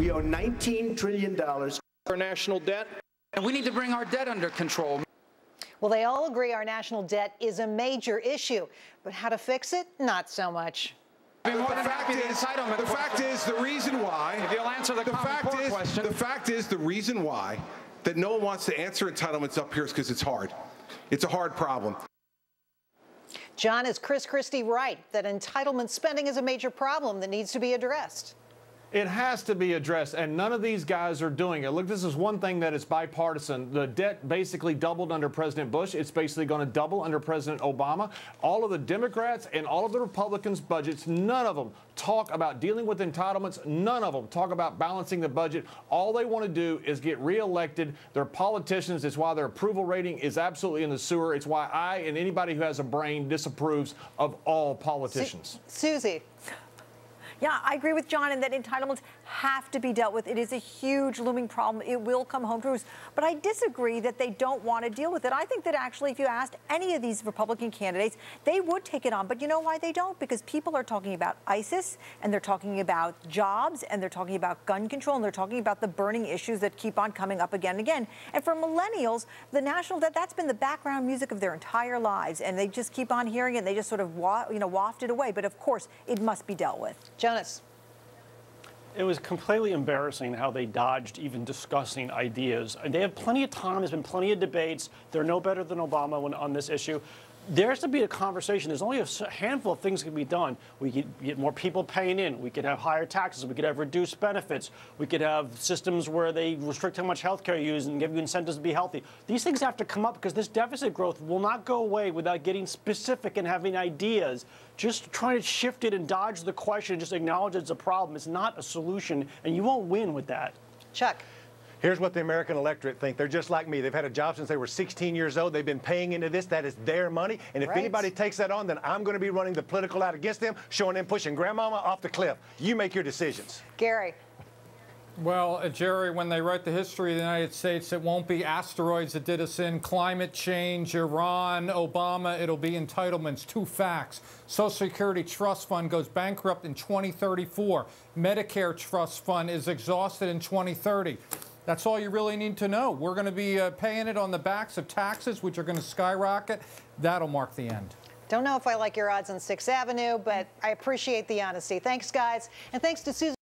We owe $19 trillion. Our national debt. And we need to bring our debt under control. Well, they all agree our national debt is a major issue, but how to fix it, not so much. The fact is the reason why. If you'll answer the question. The fact is the reason why that no one wants to answer entitlements up here is because it's hard. It's a hard problem. John, is Chris Christie right that entitlement spending is a major problem that needs to be addressed? It has to be addressed, and none of these guys are doing it. Look, this is one thing that is bipartisan. The debt basically doubled under President Bush. It's basically going to double under President Obama. All of the Democrats and all of the Republicans' budgets, none of them talk about dealing with entitlements. None of them talk about balancing the budget. All they want to do is get reelected. They're politicians. It's why their approval rating is absolutely in the sewer. It's why I and anybody who has a brain disapproves of all politicians. Susie. Yeah, I agree with John in that entitlements have to be dealt with. It is a huge looming problem. It will come home to us. But I disagree that they don't want to deal with it. I think that actually if you asked any of these Republican candidates, they would take it on. But you know why they don't? Because people are talking about ISIS, and they're talking about jobs, and they're talking about gun control, and they're talking about the burning issues that keep on coming up again and again. And for millennials, the national debt, that's been the background music of their entire lives. And they just keep on hearing it, and they just sort of waft it away. But of course, it must be dealt with. Jonas. It was completely embarrassing how they dodged even discussing ideas. They have plenty of time. There's been plenty of debates. They're no better than Obama on this issue. There has to be a conversation. There's only a handful of things that can be done. We could get more people paying in. We could have higher taxes. We could have reduced benefits. We could have systems where they restrict how much health care you use and give you incentives to be healthy. These things have to come up because this deficit growth will not go away without getting specific and having ideas. Just trying to shift it and dodge the question, just acknowledge it's a problem. It's not a solution, and you won't win with that. Chuck. Here's what the American electorate think. They're just like me. They've had a job since they were 16 years old. They've been paying into this. That is their money. And if anybody takes that on, then I'm going to be running the political out against them, showing them pushing grandmama off the cliff. You make your decisions. Gary. Well, Jerry, when they write the history of the United States, it won't be asteroids that did us in, climate change, Iran, Obama, it'll be entitlements. Two facts. Social Security Trust Fund goes bankrupt in 2034. Medicare Trust Fund is exhausted in 2030. That's all you really need to know. We're going to be paying it on the backs of taxes, which are going to skyrocket. That'll mark the end. Don't know if I like your odds on 6th Avenue, but I appreciate the honesty. Thanks, guys. And thanks to Susan.